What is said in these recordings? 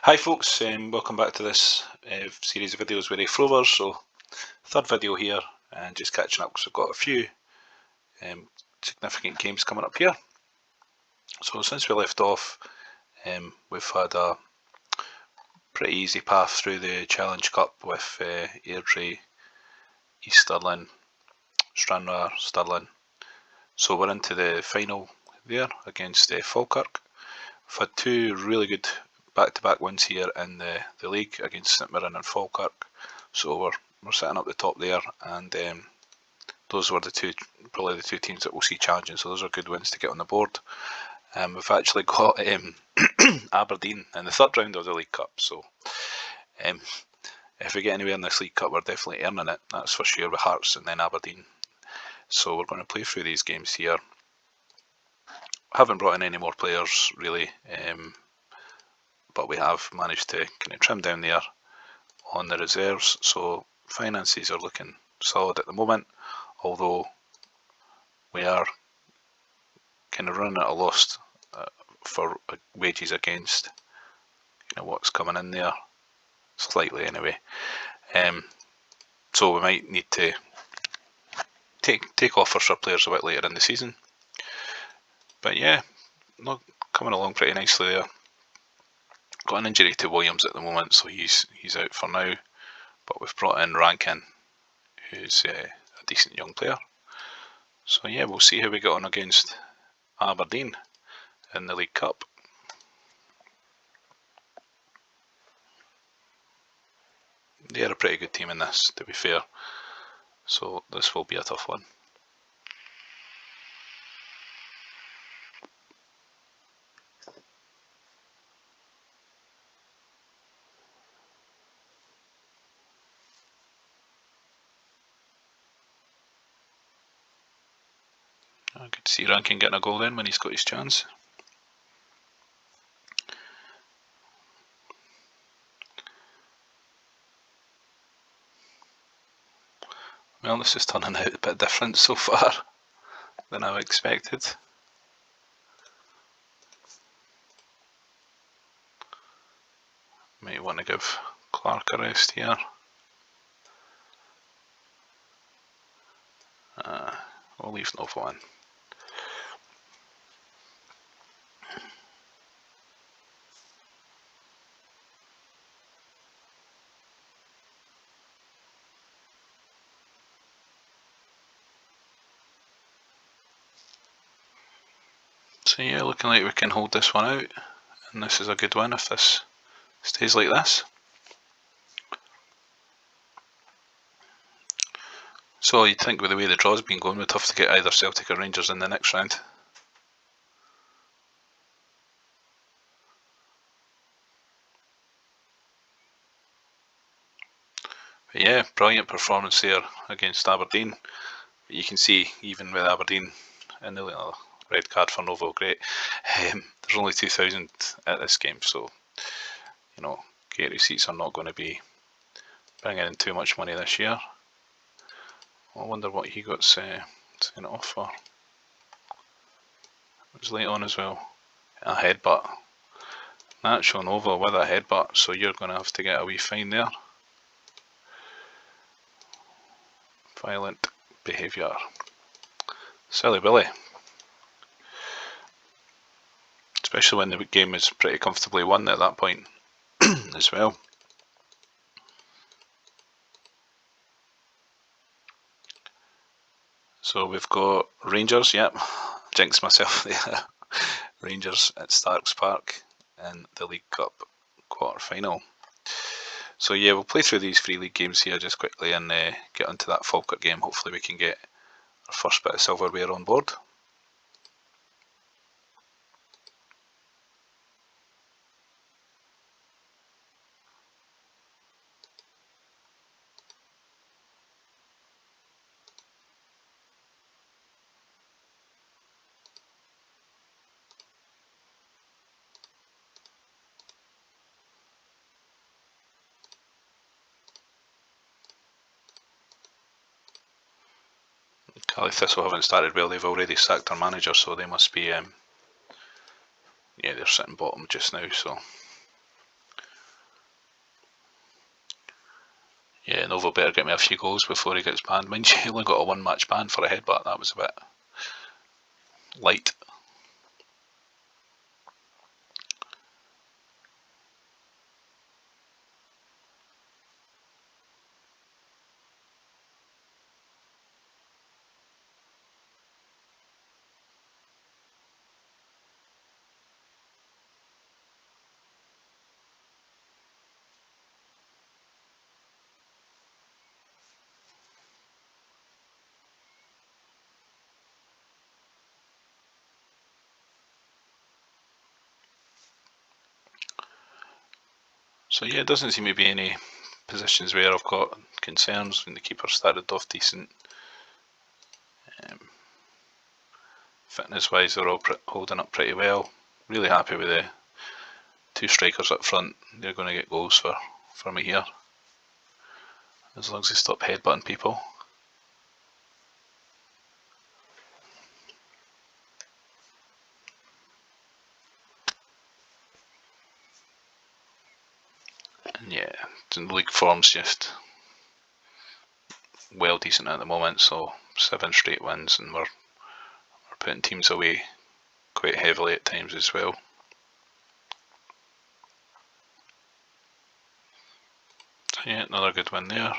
Hi folks, welcome back to this series of videos with Raith Rovers. So third video here, and just catching up because we've got a few significant games coming up here. So since we left off, we've had a pretty easy path through the Challenge Cup with Airdrie, East Stirling, Stranraer, Stirling. So we're into the final there against Falkirk. We've had two really good back-to-back wins here in the league against St Mirren and Falkirk, so we're sitting up the top there, and those were probably the two teams that we'll see challenging, so those are good wins to get on the board. We've actually got Aberdeen in the third round of the League Cup, so if we get anywhere in this League Cup, we're definitely earning it, that's for sure, with Hearts and then Aberdeen. So we're going to play through these games here. Haven't brought in any more players really, but we have managed to kind of trim down there on the reserves, so finances are looking solid at the moment, although we are kind of running at a loss for wages against what's coming in there, slightly anyway. So we might need to take offers for players a bit later in the season. But yeah, not coming along pretty nicely there. Got an injury to Williams at the moment, so he's out for now. But we've brought in Rankin, who's a decent young player. So yeah, we'll see how we get on against Aberdeen in the League Cup. They're a pretty good team in this, to be fair. So this will be a tough one. I could see Rankin getting a goal then when he's got his chance. Well, this is turning out a bit different so far than I expected. Might want to give Clark a rest here. We'll leave Nova on. So yeah, looking like we can hold this one out, and this is a good win if this stays like this. So you'd think with the way the draw's been going, we'd have to get either Celtic or Rangers in the next round. But yeah, brilliant performance there against Aberdeen. But you can see, even with Aberdeen in the red card for Novo, great. There's only 2,000 at this game, so gate receipts are not going to be bringing in too much money this year. I wonder what he got sent off for. It was late on as well. A headbutt. Nacho Nova with a headbutt, so you're going to have to get a wee fine there. Violent behaviour. Silly Billy. Especially when the game is pretty comfortably won at that point as well. So we've got Rangers, yep, jinxed myself there. Rangers at Starks Park in the League Cup quarter final. So yeah, we'll play through these 3 league games here just quickly and get onto that Falkirk game. Hopefully we can get our first bit of silverware on board. Cali Thistle haven't started well, they've already sacked their manager, so they must be, yeah, they're sitting bottom just now, so Yeah, Novo better get me a few goals before he gets banned. Mind you, he only got a 1-match ban for a headbutt. That was a bit light. So yeah, it doesn't seem to be any positions where I've got concerns. When the keeper started off decent. Fitness wise, they're all holding up pretty well. Really happy with the 2 strikers up front. They're going to get goals for me here, as long as they stop headbutting people. And yeah, the league form's just well decent at the moment, so 7 straight wins, and we're putting teams away quite heavily at times as well. So yeah, another good win there.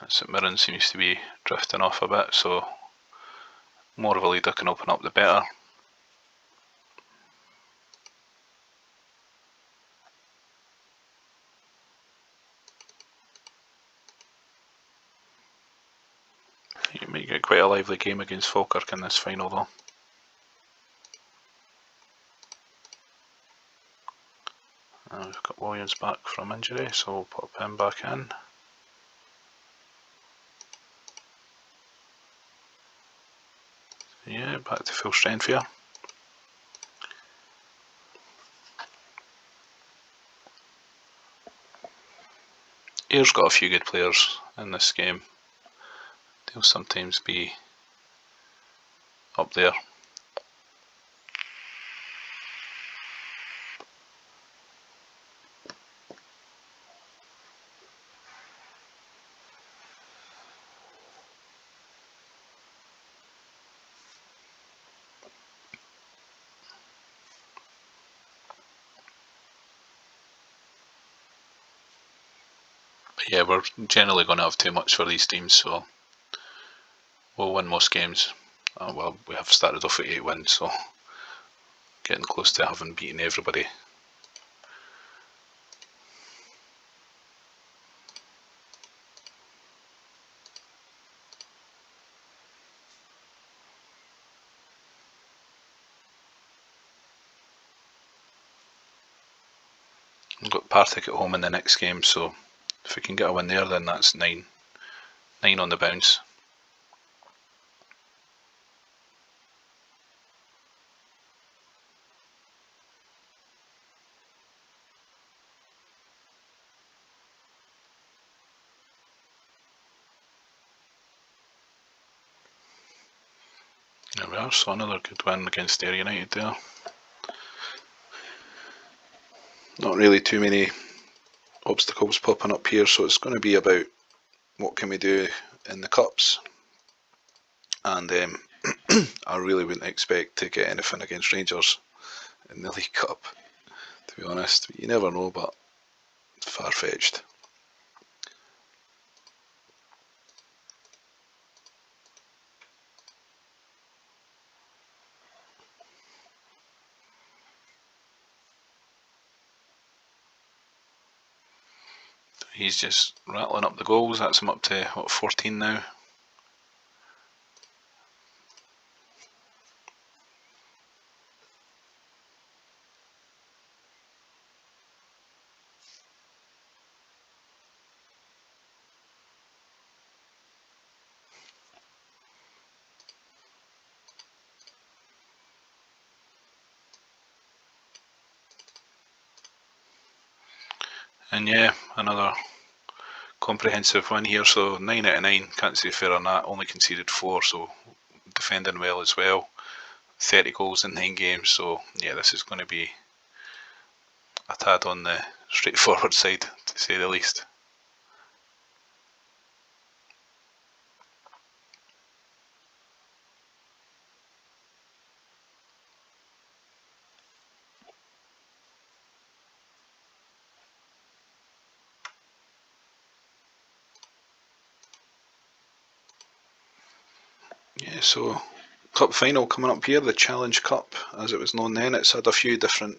St Mirren seems to be drifting off a bit, so more of a lead I can open up the better. You might get quite a lively game against Falkirk in this final though. We've got Williams back from injury, so we'll put him back in. Yeah, back to full strength here. Ayr's got a few good players in this game. They'll sometimes be up there. But yeah, we're generally going to have too much for these teams, so we'll win most games. Well, we have started off with 8 wins, so getting close to having beaten everybody. We've got Partick at home in the next game, so if we can get a win there, then that's 9 on the bounce. There we are, so another good win against Ayr United there. Not really too many obstacles popping up here, so it's going to be about what can we do in the cups. And I really wouldn't expect to get anything against Rangers in the League Cup, to be honest. You never know, but far-fetched. He's just rattling up the goals. That's him up to, what, 14 now? And yeah, another comprehensive win here, so 9 out of 9, can't say fair on that, only conceded 4, so defending well as well. 30 goals in 9 games, so yeah, this is going to be a tad on the straightforward side, to say the least. Yeah, so cup final coming up here, the Challenge Cup, as it was known then. It's had a few different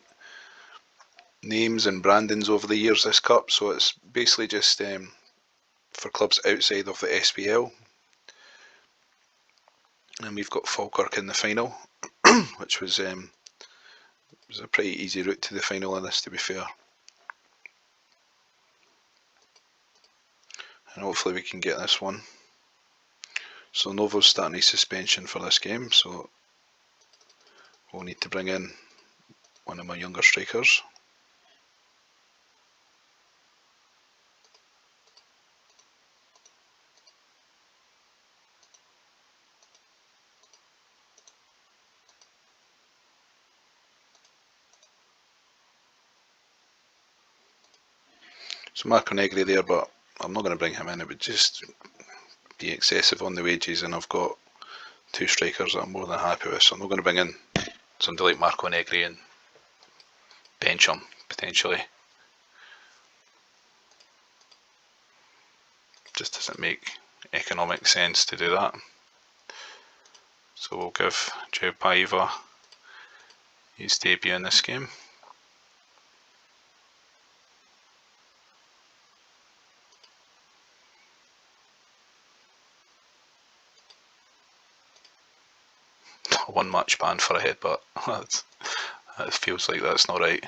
names and brandings over the years, this cup, so it's basically just for clubs outside of the SPL. And we've got Falkirk in the final, which was a pretty easy route to the final in this, to be fair. And hopefully we can get this one. So Novo's starting his suspension for this game, so we'll need to bring in one of my younger strikers. So Marco Negri there, but I'm not going to bring him in. It would just be excessive on the wages, and I've got two strikers that I'm more than happy with, so I'm not going to bring in somebody like Marco Negri and bench him, potentially. Just doesn't make economic sense to do that. So we'll give Joe Paiva his debut in this game. One match ban for a headbutt. That feels like that's not right.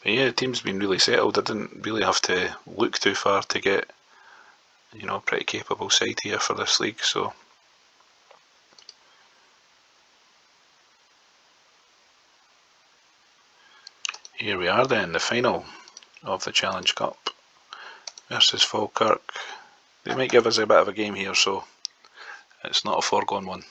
But yeah, the team's been really settled. I didn't really have to look too far to get, a pretty capable side here for this league, so here we are then, the final of the Challenge Cup versus Falkirk. They might give us a bit of a game here, so it's not a foregone one.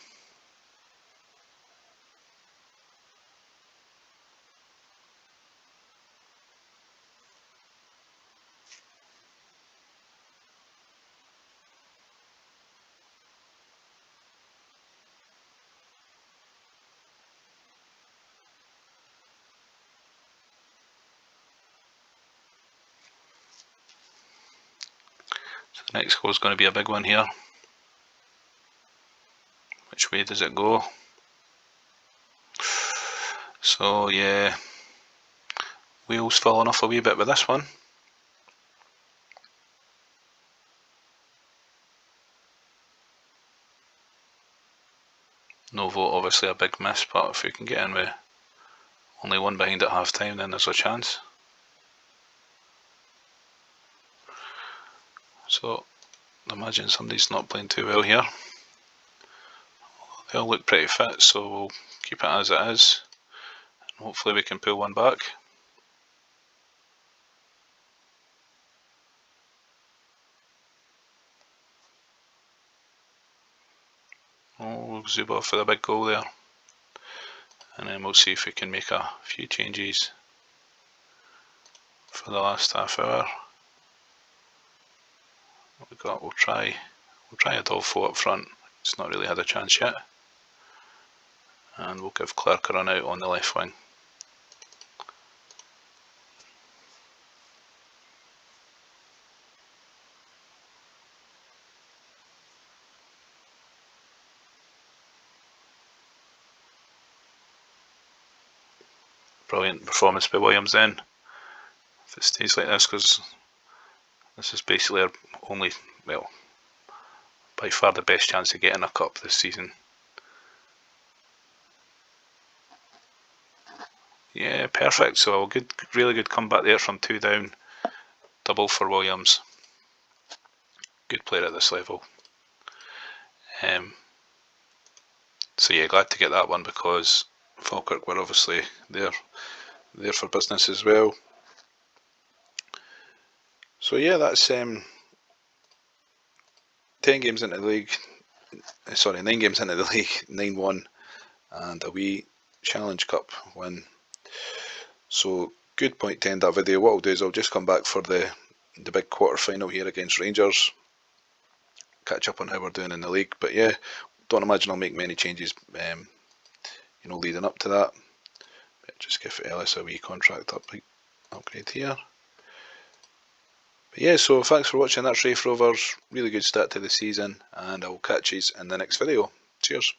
So the next goal is going to be a big one here. Which way does it go? So yeah, wheels falling off a wee bit with this one. Novo obviously a big miss, but if we can get in with only one behind at half time, then there's a chance. So I imagine somebody's not playing too well here. They all look pretty fit, so we'll keep it as it is, and hopefully we can pull one back. Oh, Zubov for the big goal there, and then we'll see if we can make a few changes for the last half hour. What we got? We'll try Adolfo up front. He's not really had a chance yet, and we'll give Clark a run out on the left wing. Brilliant performance by Williams then, if it stays like this, because this is basically our only, well, by far the best chance of getting a cup this season. Yeah, perfect. So a really good comeback there from 2 down. Double for Williams. Good player at this level. So yeah, glad to get that one, because Falkirk were obviously their there for business as well. So yeah, that's 10 games into the league. Sorry, 9 games into the league, 9-1, and a wee Challenge Cup win. So good point to end that video. What I'll do is I'll just come back for the big quarter final here against Rangers. Catch up on how we're doing in the league. But yeah, don't imagine I'll make many changes, leading up to that. Just give Ellis a wee contract upgrade here. But yeah, so thanks for watching. That's Raith Rovers. Really good start to the season, and I will catch you in the next video. Cheers.